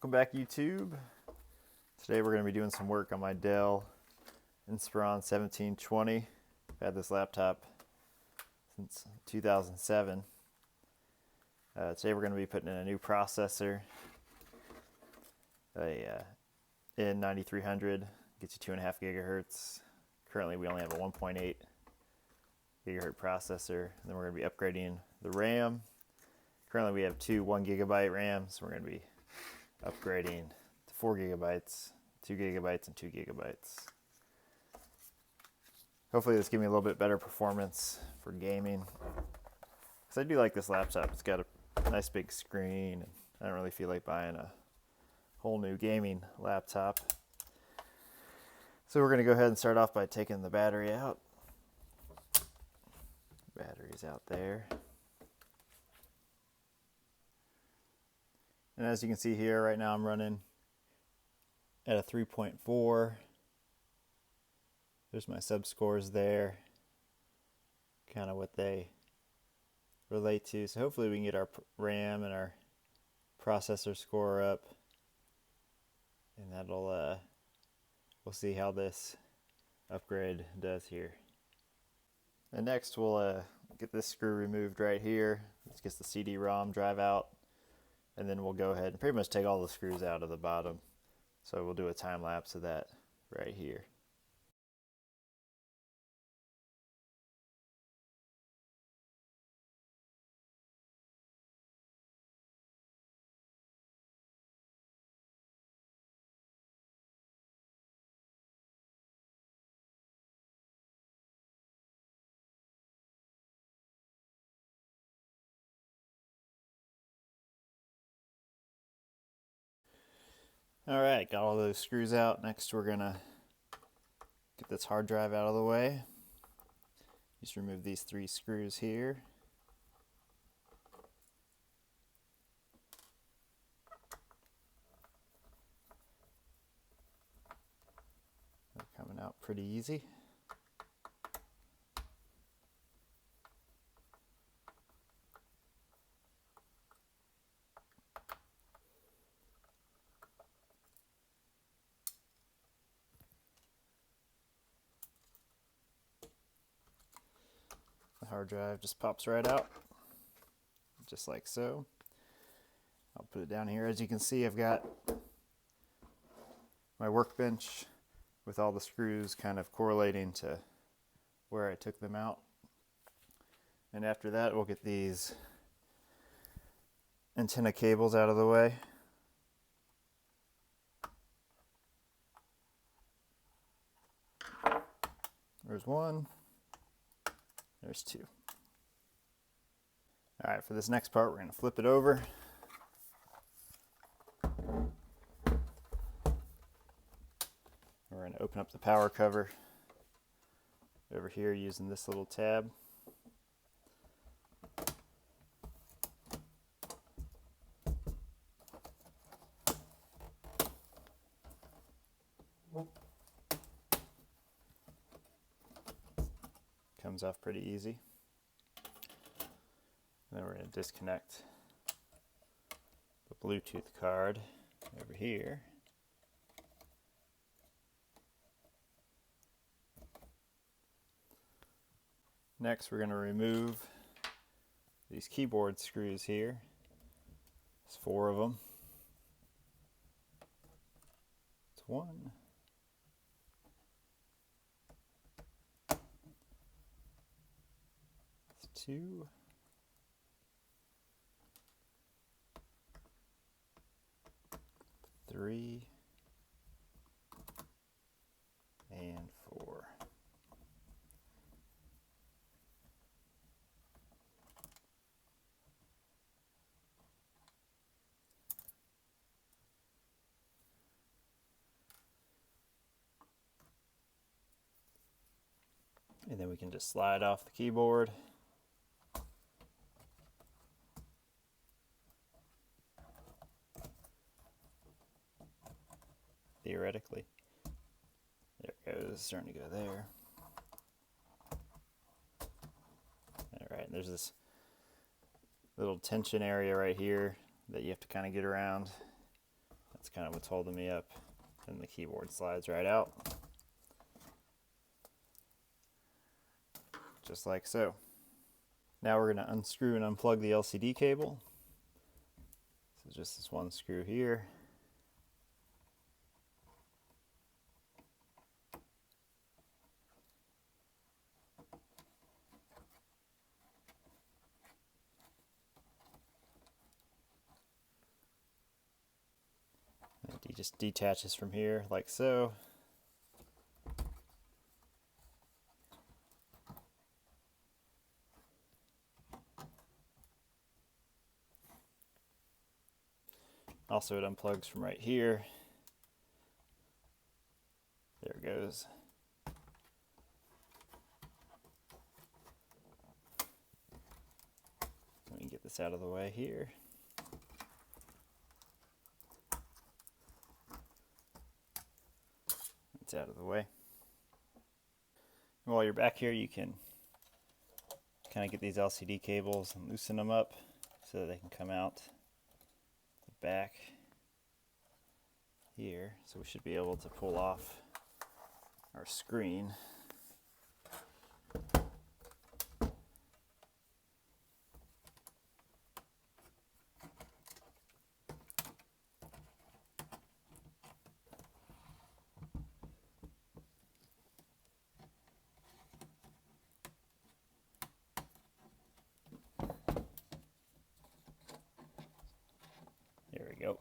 Welcome back, YouTube. Today we're going to be doing some work on my Dell Inspiron 1720. I've had this laptop since 2007. Today we're going to be putting in a new processor, a N9300, gets you 2.5 gigahertz. Currently we only have a 1.8 gigahertz processor, and then we're going to be upgrading the RAM. Currently we have two 1 gigabyte RAMs. We're going to be upgrading to 4 gigabytes, 2 gigabytes, and 2 gigabytes. Hopefully this gives me a little bit better performance for gaming, because I do like this laptop. It's got a nice big screen, and I don't really feel like buying a whole new gaming laptop. So we're going to go ahead and start off by taking the battery out. Battery's out there. And as you can see here, right now I'm running at a 3.4. There's my sub scores there, kind of what they relate to. So hopefully we can get our RAM and our processor score up, and that'll we'll see how this upgrade does here. And next we'll get this screw removed right here. This gets the CD-ROM drive out. And then we'll go ahead and pretty much take all the screws out of the bottom. So we'll do a time lapse of that right here. Alright, got all those screws out. Next we're gonna get this hard drive out of the way. Just remove these 3 screws here. They're coming out pretty easy. The hard drive just pops right out, just like so. I'll put it down here. As you can see, I've got my workbench with all the screws kind of correlating to where I took them out. And after that, we'll get these antenna cables out of the way. There's one. There's 2. All right, for this next part, we're going to flip it over. We're going to open up the power cover over here using this little tab. Comes off pretty easy. And then we're going to disconnect the Bluetooth card over here. Next, we're going to remove these keyboard screws here. There's 4 of them. It's 1. 2. 3. And 4. And then we can just slide off the keyboard. Theoretically. There it goes, starting to go there. Alright, and there's this little tension area right here that you have to kind of get around. That's kind of what's holding me up. And the keyboard slides right out. Just like so. Now we're going to unscrew and unplug the LCD cable. So just this one screw here. It just detaches from here like so. Also, it unplugs from right here. There it goes. Let me get this out of the way here. It's out of the way. And while you're back here, you can kind of get these LCD cables and loosen them up so that they can come out the back here. So we should be able to pull off our screen. There we go.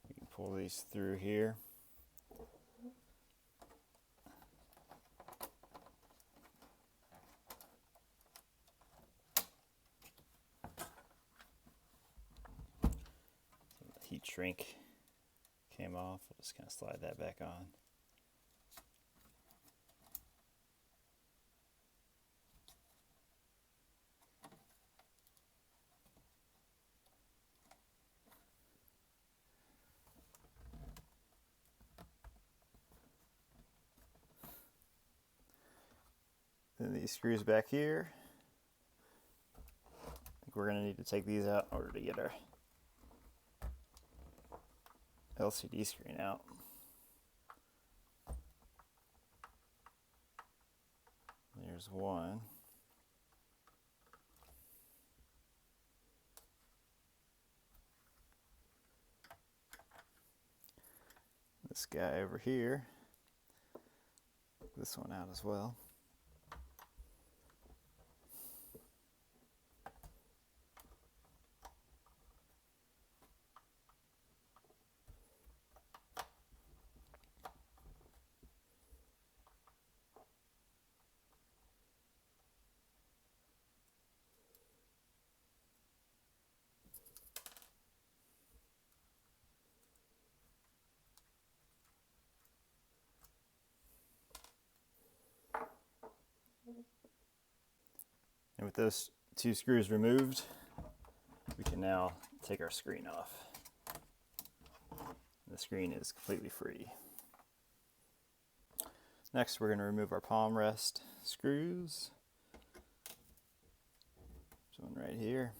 You can pull these through here. The heat shrink came off. We'll just kind of slide that back on. Then these screws back here. I think we're going to need to take these out in order to get our LCD screen out. There's one. This guy over here. This one out as well. And with those two screws removed, we can now take our screen off. The screen is completely free. Next, we're going to remove our palm rest screws. There's one right here.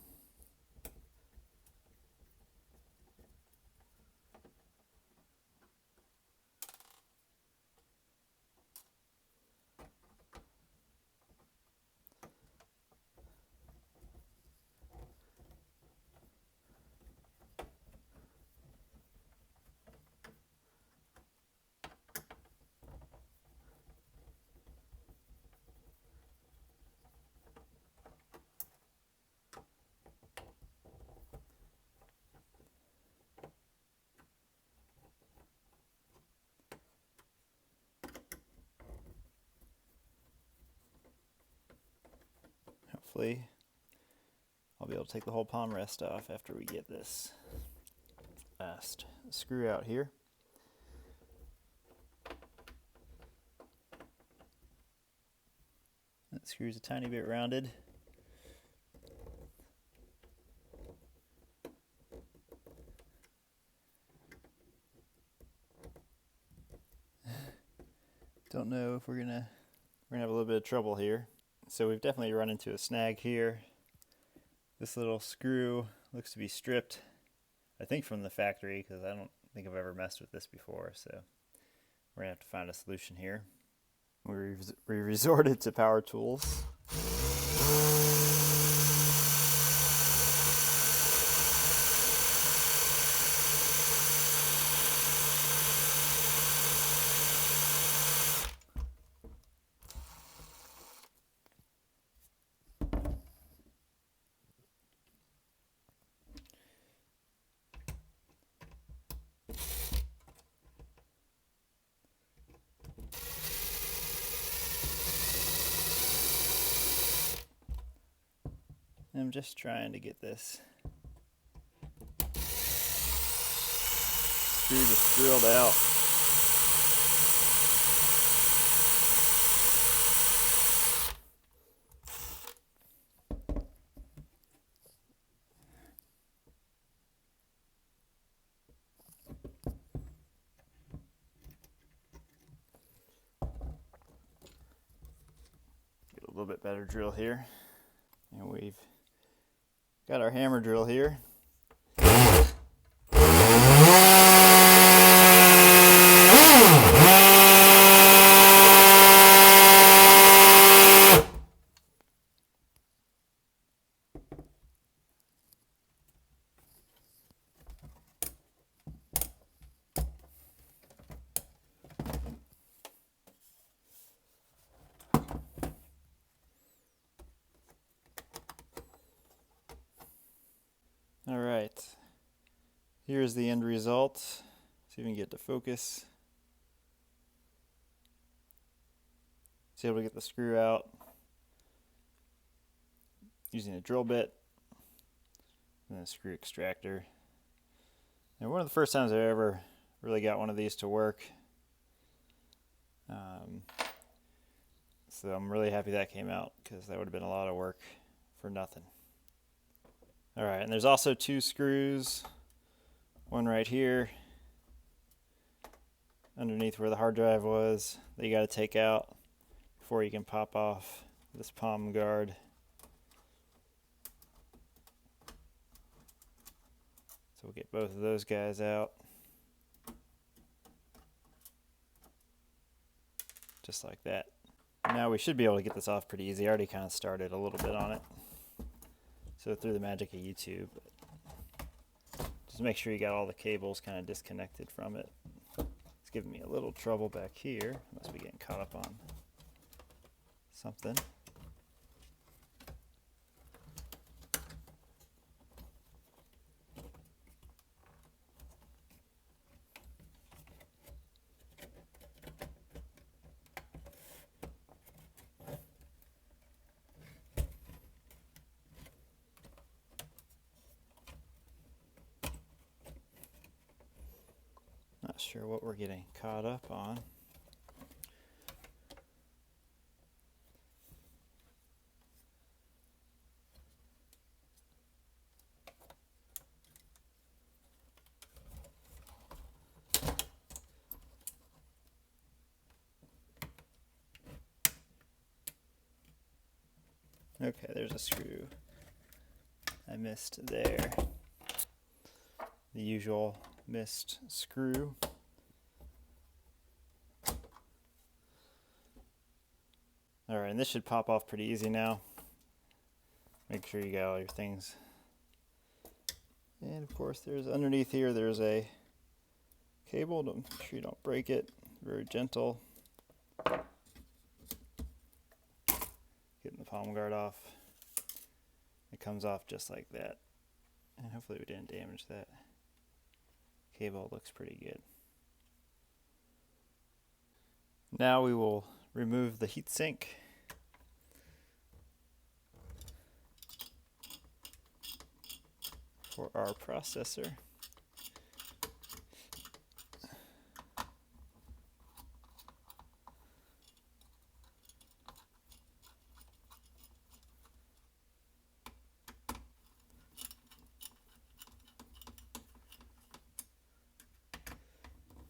Hopefully, I'll be able to take the whole palm rest off after we get this last screw out here. That screw's a tiny bit rounded. Don't know if we're gonna have a little bit of trouble here. So we've definitely run into a snag here. This little screw looks to be stripped, I think from the factory, because I don't think I've ever messed with this before, so we're gonna have to find a solution here. We resorted to power tools. I'm just trying to get this screw just drilled out. Get a little bit better drill here. And we've got our hammer drill here. All right, here's the end result. See if we can get to focus. It's able to get the screw out using a drill bit and a screw extractor. And one of the first times I ever really got one of these to work. So I'm really happy that came out, because that would have been a lot of work for nothing. All right, and there's also two screws, one right here underneath where the hard drive was, that you got to take out before you can pop off this palm guard. So we'll get both of those guys out. Just like that. Now we should be able to get this off pretty easy. I already kind of started a little bit on it. So through the magic of YouTube, just make sure you got all the cables kind of disconnected from it. It's giving me a little trouble back here. Must be getting caught up on something. Not sure what we're getting caught up on. Okay, there's a screw I missed there. The usual missed screw. All right, and this should pop off pretty easy now. Make sure you got all your things. And of course, there's underneath here, there's a cable. Make sure you don't break it. Very gentle. Getting the palm guard off. It comes off just like that. And hopefully we didn't damage that. Cable looks pretty good. Now we will remove the heatsink. For our processor.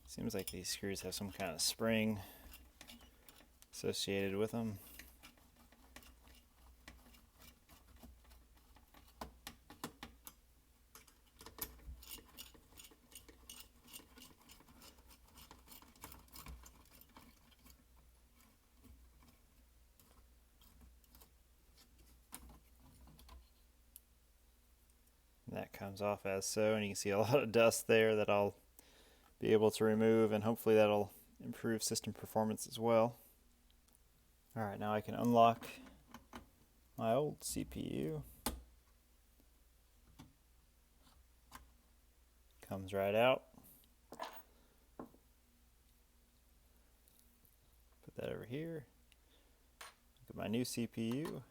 Seems like these screws have some kind of spring associated with them. that comes off as so, and you can see a lot of dust there that I'll be able to remove, and hopefully that'll improve system performance as well. Alright, now I can unlock my old CPU. Comes right out. Put that over here. Look at my new CPU.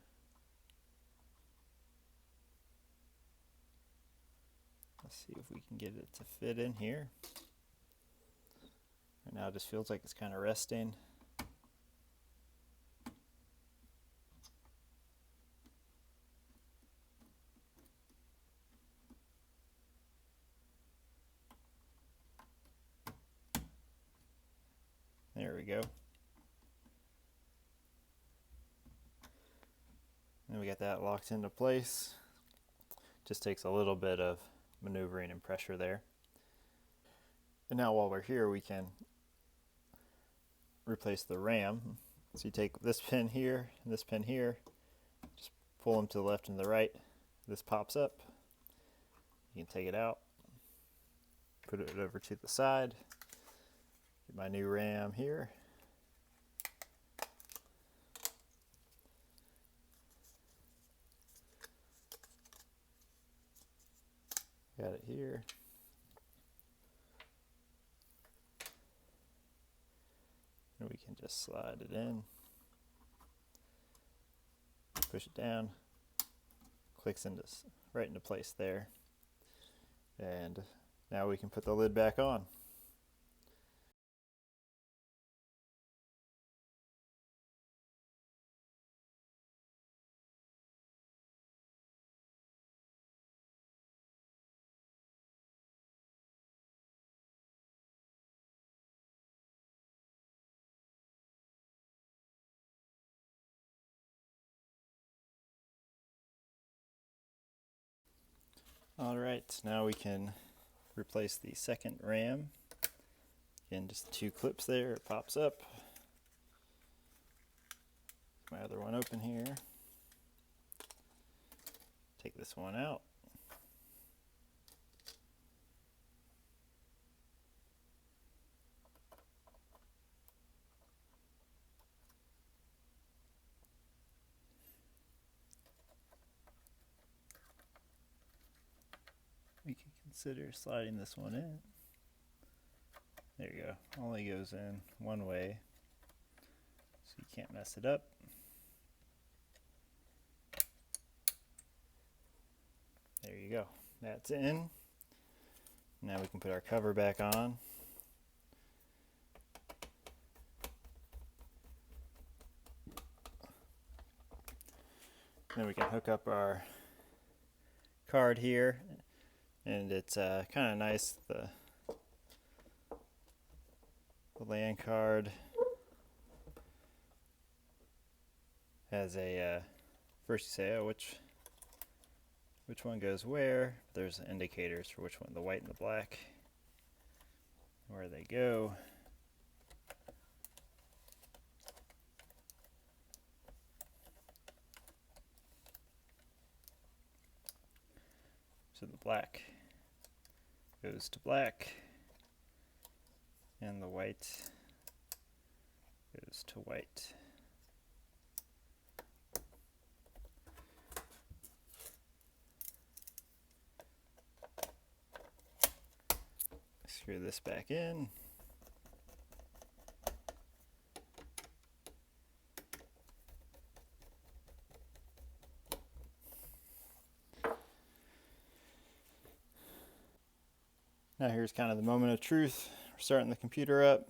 Let's see if we can get it to fit in here. Right now it just feels like it's kind of resting. There we go. And we got that locked into place. Just takes a little bit of maneuvering and pressure there. And now while we're here, we can replace the RAM. So you take this pin here and this pin here, just pull them to the left and the right. This pops up. You can take it out, put it over to the side. Get my new RAM here. Got it here. And we can just slide it in, push it down, clicks right into place there. And now we can put the lid back on. Alright, now we can replace the second RAM. Again, just 2 clips there, it pops up. My other one open here. Take this one out. We can consider sliding this one in. There you go. Only goes in one way, so you can't mess it up. There you go. That's in. Now we can put our cover back on. Then we can hook up our card here, and it's kind of nice. The LAN card has a first you say, oh, which one goes where. There's indicators for which one, the white and the black, where they go. So the black goes to black, and the white goes to white. Screw this back in. Now here's kind of the moment of truth. We're starting the computer up.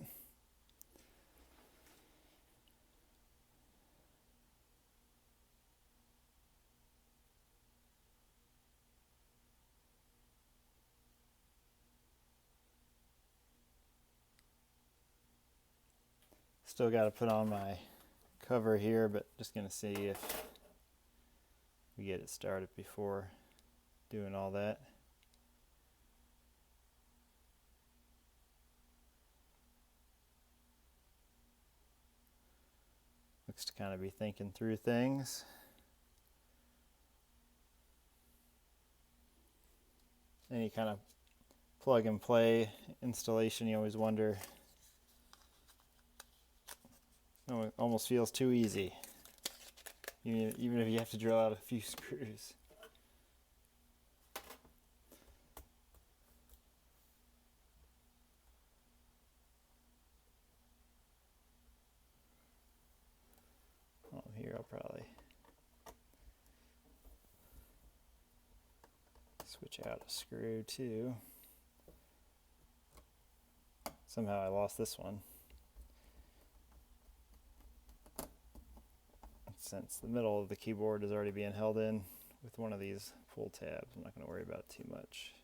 Still got to put on my cover here, but just going to see if we get it started before doing all that. Looks to kind of be thinking through things. any kind of plug and play installation, you always wonder. Oh, it almost feels too easy, even if you have to drill out a few screws. Here I'll probably switch out a screw too. Somehow I lost this one. Since the middle of the keyboard is already being held in with one of these pull tabs, I'm not going to worry about it too much.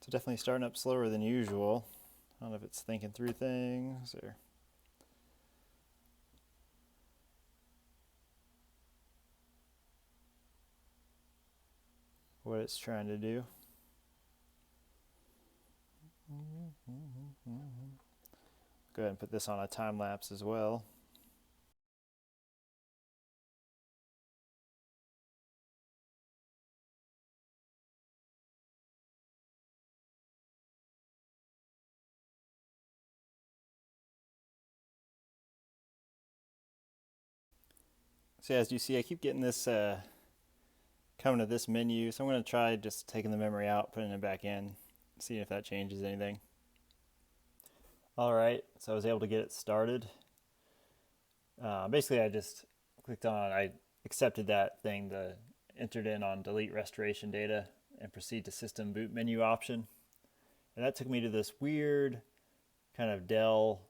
So definitely starting up slower than usual. I don't know if it's thinking through things or what it's trying to do. Go ahead and put this on a time lapse as well. So as you see, I keep getting this coming to this menu, so I'm going to try just taking the memory out, putting it back in, seeing if that changes anything. Alright, so I was able to get it started. Basically I just clicked on, I accepted that thing, entered in on delete restoration data and proceed to system boot menu option. And that took me to this weird kind of Dell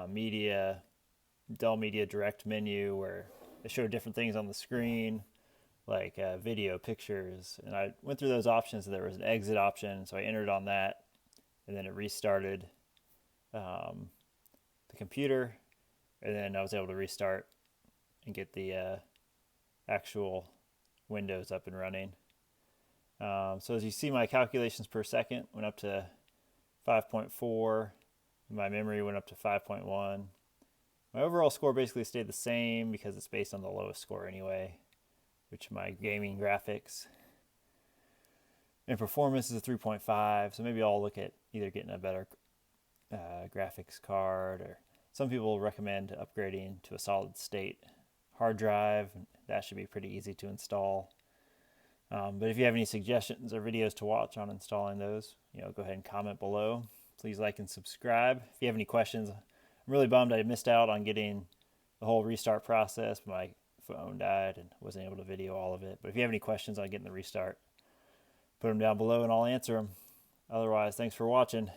Media Direct menu where it showed different things on the screen, like video, pictures, and I went through those options. There was an exit option, so I entered on that, and then it restarted the computer, and then I was able to restart and get the actual Windows up and running. So as you see, my calculations per second went up to 5.4, my memory went up to 5.1. My overall score basically stayed the same because it's based on the lowest score anyway, which my gaming graphics. And performance is a 3.5, so maybe I'll look at either getting a better graphics card, or some people recommend upgrading to a solid state hard drive. That should be pretty easy to install. But if you have any suggestions or videos to watch on installing those, go ahead and comment below. Please like and subscribe. If you have any questions, I'm really bummed I missed out on getting the whole restart process. My phone died and wasn't able to video all of it. But if you have any questions on getting the restart, put them down below and I'll answer them. Otherwise, thanks for watching.